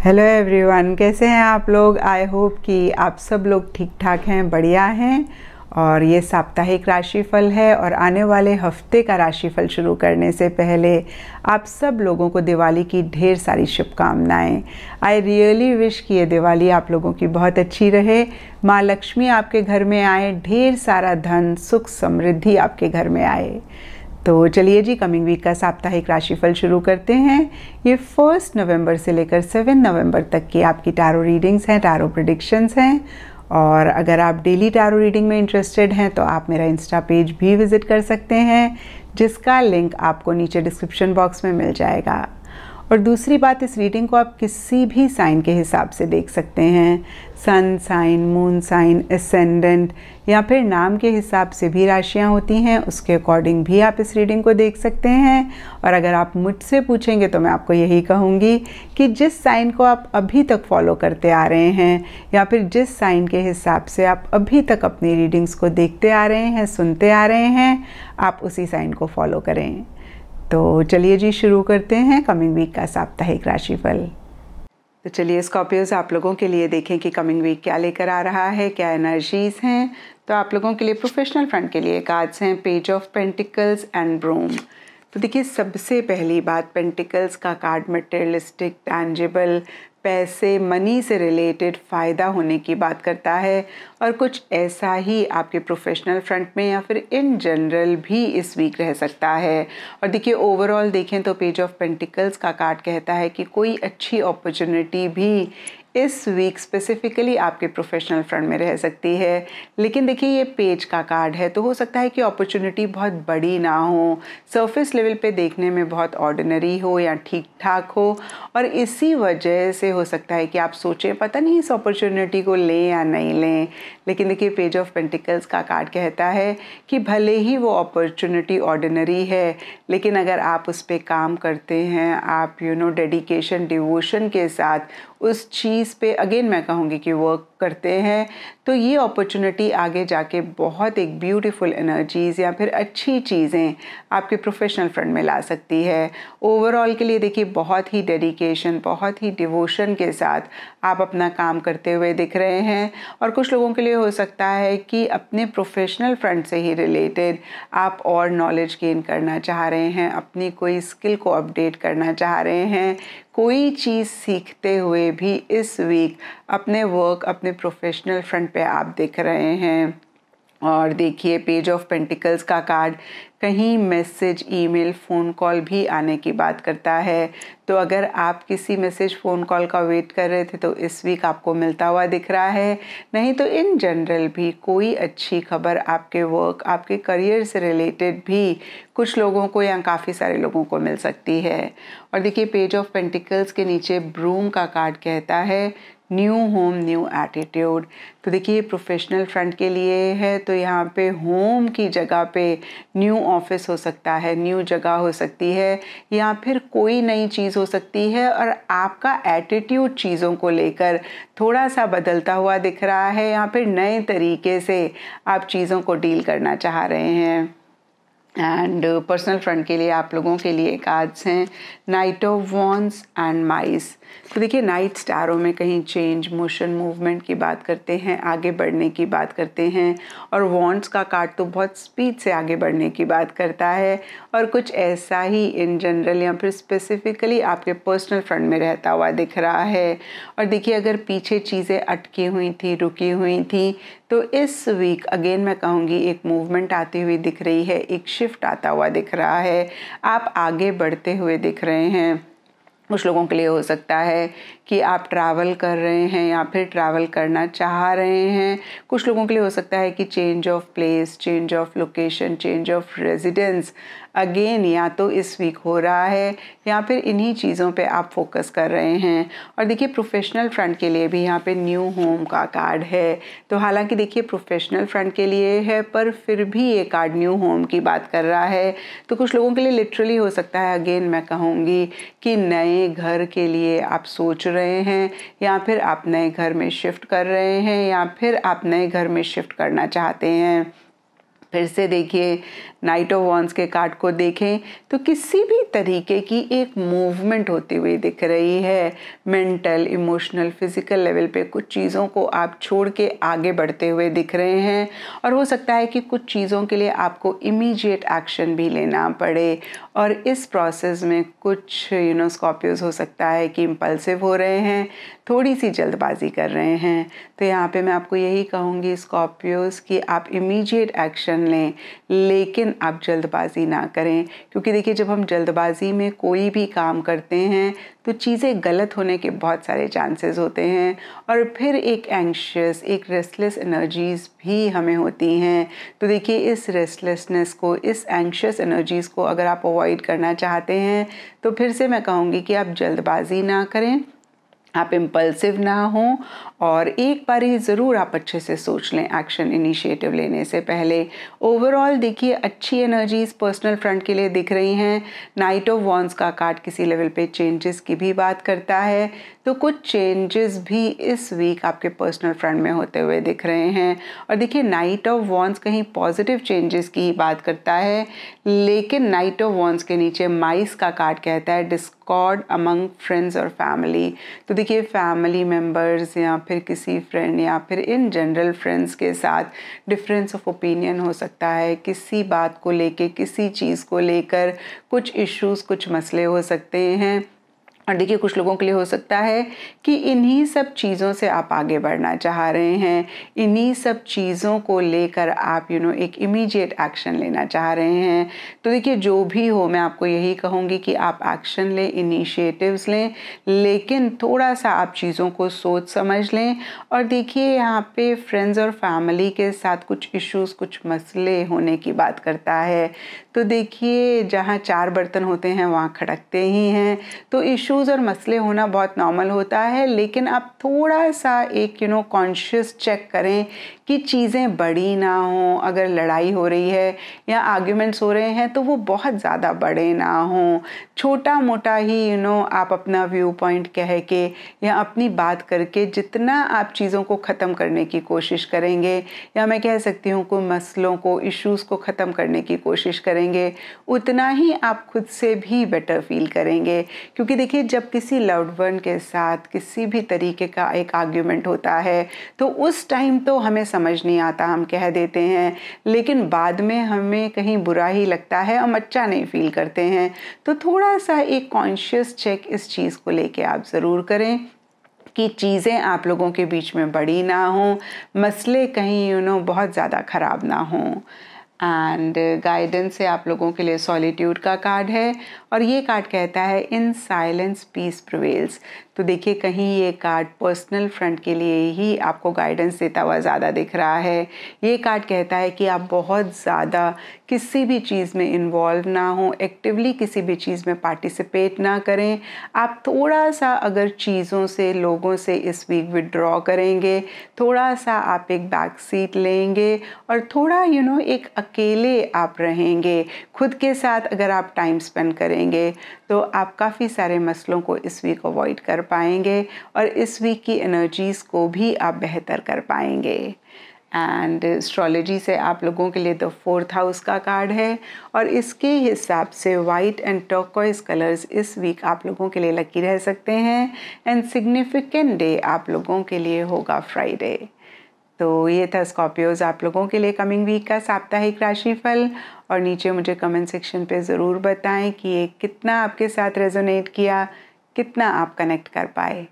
Hello everyone, कैसे हैं आप लोग। आई होप कि आप सब लोग ठीक ठाक हैं, बढ़िया हैं। और ये साप्ताहिक राशिफल है और आने वाले हफ्ते का राशिफल शुरू करने से पहले आप सब लोगों को दिवाली की ढेर सारी शुभकामनाएं। आई रियली विश कि ये दिवाली आप लोगों की बहुत अच्छी रहे। माँ लक्ष्मी आपके घर में आए, ढेर सारा धन सुख समृद्धि आपके घर में आए। तो चलिए जी, कमिंग वीक का साप्ताहिक राशिफल शुरू करते हैं। ये 1 नवंबर से लेकर 7 नवंबर तक की आपकी टैरो रीडिंग्स हैं, टैरो प्रेडिक्शंस हैं। और अगर आप डेली टैरो रीडिंग में इंटरेस्टेड हैं तो आप मेरा इंस्टा पेज भी विज़िट कर सकते हैं, जिसका लिंक आपको नीचे डिस्क्रिप्शन बॉक्स में मिल जाएगा। और दूसरी बात, इस रीडिंग को आप किसी भी साइन के हिसाब से देख सकते हैं। Sun sign, moon sign, ascendant या फिर नाम के हिसाब से भी राशियां होती हैं, उसके अकॉर्डिंग भी आप इस रीडिंग को देख सकते हैं। और अगर आप मुझसे पूछेंगे तो मैं आपको यही कहूँगी कि जिस साइन को आप अभी तक फॉलो करते आ रहे हैं या फिर जिस साइन के हिसाब से आप अभी तक अपनी रीडिंग्स को देखते आ रहे हैं, सुनते आ रहे हैं, आप उसी साइन को फॉलो करें। तो चलिए जी, शुरू करते हैं कमिंग वीक का साप्ताहिक राशिफल। तो चलिए स्कॉर्पियोज, आप लोगों के लिए देखें कि कमिंग वीक क्या लेकर आ रहा है, क्या एनर्जीज हैं। तो आप लोगों के लिए प्रोफेशनल फ्रंट के लिए कार्ड्स हैं page of pentacles and broom. तो देखिए, सबसे पहली बात, पेंटिकल्स का कार्ड मटेरियलिस्टिक, टैंजिबल, पैसे, मनी से रिलेटेड फ़ायदा होने की बात करता है। और कुछ ऐसा ही आपके प्रोफेशनल फ्रंट में या फिर इन जनरल भी इस वीक रह सकता है। और देखिए, ओवरऑल देखें तो पेज ऑफ पेंटिकल्स का कार्ड कहता है कि कोई अच्छी अपॉर्चुनिटी भी इस वीक स्पेसिफिकली आपके प्रोफेशनल फ्रंट में रह सकती है। लेकिन देखिए, ये पेज का कार्ड है तो हो सकता है कि अपॉर्चुनिटी बहुत बड़ी ना हो, सरफेस लेवल पे देखने में बहुत ऑर्डिनरी हो या ठीक ठाक हो। और इसी वजह से हो सकता है कि आप सोचें पता नहीं इस अपॉर्चुनिटी को लें या नहीं लें। लेकिन देखिए, पेज ऑफ पेंटिकल्स का कार्ड कहता है कि भले ही वो अपॉर्चुनिटी ऑर्डिनरी है, लेकिन अगर आप उस पर काम करते हैं, आप डेडिकेशन, डिवोशन के साथ उस चीज़ पे अगेन मैं कहूँगी कि वर्क करते हैं, तो ये अपॉर्चुनिटी आगे जाके बहुत एक ब्यूटीफुल एनर्जीज़ या फिर अच्छी चीज़ें आपके प्रोफेशनल फ्रंट में ला सकती है। ओवरऑल के लिए देखिए, बहुत ही डेडिकेशन, बहुत ही डिवोशन के साथ आप अपना काम करते हुए दिख रहे हैं। और कुछ लोगों के लिए हो सकता है कि अपने प्रोफेशनल फ्रंट से ही रिलेटेड आप और नॉलेज गेन करना चाह रहे हैं, अपनी कोई स्किल को अपडेट करना चाह रहे हैं। कोई चीज़ सीखते हुए भी इस वीक अपने वर्क, अपने प्रोफेशनल फ्रंट पे आप दिख रहे हैं। और देखिए, पेज ऑफ पेंटिकल्स का कार्ड कहीं मैसेज, ईमेल, फ़ोन कॉल भी आने की बात करता है। तो अगर आप किसी मैसेज, फ़ोन कॉल का वेट कर रहे थे तो इस वीक आपको मिलता हुआ दिख रहा है। नहीं तो इन जनरल भी कोई अच्छी खबर आपके वर्क, आपके करियर से रिलेटेड भी कुछ लोगों को या काफ़ी सारे लोगों को मिल सकती है। और देखिए, पेज ऑफ पेंटिकल्स के नीचे ब्रूम का कार्ड कहता है न्यू होम, न्यू एटीट्यूड। तो देखिए, प्रोफेशनल फ्रंट के लिए है तो यहाँ पे होम की जगह पे न्यू ऑफिस हो सकता है, न्यू जगह हो सकती है, या फिर कोई नई चीज़ हो सकती है। और आपका एटीट्यूड चीज़ों को लेकर थोड़ा सा बदलता हुआ दिख रहा है, या फिर नए तरीके से आप चीज़ों को डील करना चाह रहे हैं। एंड पर्सनल फ्रंट के लिए आप लोगों के लिए कार्ड्स हैं नाइट ऑफ वॉन्ड्स एंड माइस। तो देखिए, नाइट टैरो में कहीं चेंज, मोशन, मूवमेंट की बात करते हैं, आगे बढ़ने की बात करते हैं। और वॉन्ड्स का कार्ड तो बहुत स्पीड से आगे बढ़ने की बात करता है। और कुछ ऐसा ही इन जनरल या फिर स्पेसिफिकली आपके पर्सनल फ्रंट में रहता हुआ दिख रहा है। और देखिए, अगर पीछे चीज़ें अटकी हुई थी, रुकी हुई थी, तो इस वीक अगेन मैं कहूँगी एक मूवमेंट आती हुई दिख रही है, एक शिफ्ट आता हुआ दिख रहा है, आप आगे बढ़ते हुए दिख रहे हैं। कुछ लोगों के लिए हो सकता है कि आप ट्रैवल कर रहे हैं या फिर ट्रैवल करना चाह रहे हैं। कुछ लोगों के लिए हो सकता है कि change of place, change of location, change of residence again या तो इस वीक हो रहा है, या फिर इन्हीं चीज़ों पे आप फोकस कर रहे हैं। और देखिए, प्रोफेशनल फ्रंट के लिए भी यहाँ पे न्यू होम का कार्ड है। तो हालांकि देखिए, प्रोफेशनल फ्रंट के लिए है पर फिर भी ये कार्ड न्यू होम की बात कर रहा है। तो कुछ लोगों के लिए लिटरली हो सकता है, अगेन मैं कहूँगी कि नए घर के लिए आप सोच रहे हैं, या फिर आप नए घर में शिफ्ट कर रहे हैं, या फिर आप नए घर में शिफ्ट करना चाहते हैं। फिर से देखिए नाइट ऑफ वॉन्ड्स के कार्ड को देखें तो किसी भी तरीके की एक मूवमेंट होती हुई दिख रही है। मेंटल, इमोशनल, फिजिकल लेवल पे कुछ चीज़ों को आप छोड़ के आगे बढ़ते हुए दिख रहे हैं और हो सकता है कि कुछ चीज़ों के लिए आपको इमीडिएट एक्शन भी लेना पड़े और इस प्रोसेस में कुछ स्कॉर्पियोज हो सकता है कि इम्पल्सिव हो रहे हैं, थोड़ी सी जल्दबाजी कर रहे हैं। तो यहाँ पे मैं आपको यही कहूँगी स्कॉर्पियोज कि आप इमीडिएट एक्शन लें लेकिन आप जल्दबाजी ना करें, क्योंकि देखिए जब हम जल्दबाजी में कोई भी काम करते हैं तो चीज़ें गलत होने के बहुत सारे चांसेस होते हैं और फिर एक एंग्शियस, एक रेस्टलेस एनर्जीज भी हमें होती हैं। तो देखिए इस रेस्टलेसनेस को, इस एंग्शियस एनर्जीज को अगर आप अवॉइड करना चाहते हैं तो फिर से मैं कहूँगी कि आप जल्दबाजी ना करें, आप इम्पल्सिव ना हों और एक बार ही ज़रूर आप अच्छे से सोच लें एक्शन इनिशिएटिव लेने से पहले। ओवरऑल देखिए अच्छी एनर्जीज पर्सनल फ्रंट के लिए दिख रही हैं। नाइट ऑफ वॉन्ड्स का कार्ड किसी लेवल पे चेंजेस की भी बात करता है, तो कुछ चेंजेस भी इस वीक आपके पर्सनल फ्रंट में होते हुए दिख रहे हैं। और देखिए नाइट ऑफ वॉन्ड्स कहीं पॉजिटिव चेंजेस की बात करता है, लेकिन नाइट ऑफ वॉन्ड्स के नीचे माइस का कार्ड कहता है डिस्कॉर्ड अमंग फ्रेंड्स और फैमिली। तो देखिए फैमिली मेम्बर्स या फिर किसी फ्रेंड या फिर इन जनरल फ्रेंड्स के साथ डिफरेंस ऑफ ओपिनियन हो सकता है, किसी बात को लेके, किसी चीज़ को लेकर कुछ इश्यूज, कुछ मसले हो सकते हैं। और देखिए कुछ लोगों के लिए हो सकता है कि इन्हीं सब चीज़ों से आप आगे बढ़ना चाह रहे हैं, इन्हीं सब चीज़ों को लेकर आप एक इमीडिएट एक्शन लेना चाह रहे हैं। तो देखिए जो भी हो मैं आपको यही कहूँगी कि आप एक्शन लें, इनिशिएटिव्स लें, लेकिन थोड़ा सा आप चीज़ों को सोच समझ लें। और देखिए यहाँ पे फ्रेंड्स और फैमिली के साथ कुछ इश्यूज, कुछ मसले होने की बात करता है। तो देखिए जहाँ चार बर्तन होते हैं वहाँ खड़कते ही हैं, तो इश्यूज और मसले होना बहुत नॉर्मल होता है, लेकिन आप थोड़ा सा एक कॉन्शियस चेक करें कि चीज़ें बड़ी ना हों। अगर लड़ाई हो रही है या आर्ग्यूमेंट्स हो रहे हैं तो वो बहुत ज़्यादा बड़े ना हों, छोटा मोटा ही आप अपना व्यू पॉइंट कह के या अपनी बात करके जितना आप चीज़ों को ख़त्म करने की कोशिश करेंगे, या मैं कह सकती हूँ कोई मसलों को, इश्यूज़ को ख़त्म करने की कोशिश करेंगे, उतना ही आप खुद से भी बेटर फील करेंगे। क्योंकि देखिए जब किसी लव्ड वन के साथ किसी भी तरीके का एक आर्ग्यूमेंट होता है तो उस टाइम तो हमें समझ नहीं आता, हम कह देते हैं, लेकिन बाद में हमें कहीं बुरा ही लगता है, हम अच्छा नहीं फील करते हैं। तो थोड़ा सा एक कॉन्शियस चेक इस चीज़ को लेके आप ज़रूर करें कि चीज़ें आप लोगों के बीच में बड़ी ना हों, मसले कहीं बहुत ज़्यादा ख़राब ना हों। एंड गाइडेंस से आप लोगों के लिए सॉलिट्यूड का कार्ड है और ये कार्ड कहता है इन साइलेंस पीस प्रिवेल्स। तो देखिए कहीं ये कार्ड पर्सनल फ्रंट के लिए ही आपको गाइडेंस देता हुआ ज़्यादा दिख रहा है। ये कार्ड कहता है कि आप बहुत ज़्यादा किसी भी चीज़ में इन्वॉल्व ना हो, एक्टिवली किसी भी चीज़ में पार्टिसिपेट ना करें। आप थोड़ा सा अगर चीज़ों से, लोगों से इस वीक विड्रॉ करेंगे, थोड़ा सा आप एक बैक सीट लेंगे और थोड़ा एक अकेले आप रहेंगे, खुद के साथ अगर आप टाइम स्पेंड करेंगे तो आप काफ़ी सारे मसलों को इस वीक अवॉइड कर पाएंगे और इस वीक की एनर्जीज़ को भी आप बेहतर कर पाएंगे। एंड एस्ट्रोलॉजी से आप लोगों के लिए द 4th हाउस का कार्ड है और इसके हिसाब से वाइट एंड टर्कोइज कलर्स इस वीक आप लोगों के लिए लकी रह सकते हैं। एंड सिग्निफिकेंट डे आप लोगों के लिए होगा फ्राइडे। तो ये था स्कॉर्पियोज आप लोगों के लिए कमिंग वीक का साप्ताहिक राशिफल। और नीचे मुझे कमेंट सेक्शन पे ज़रूर बताएं कि ये कितना आपके साथ रेजोनेट किया, कितना आप कनेक्ट कर पाए।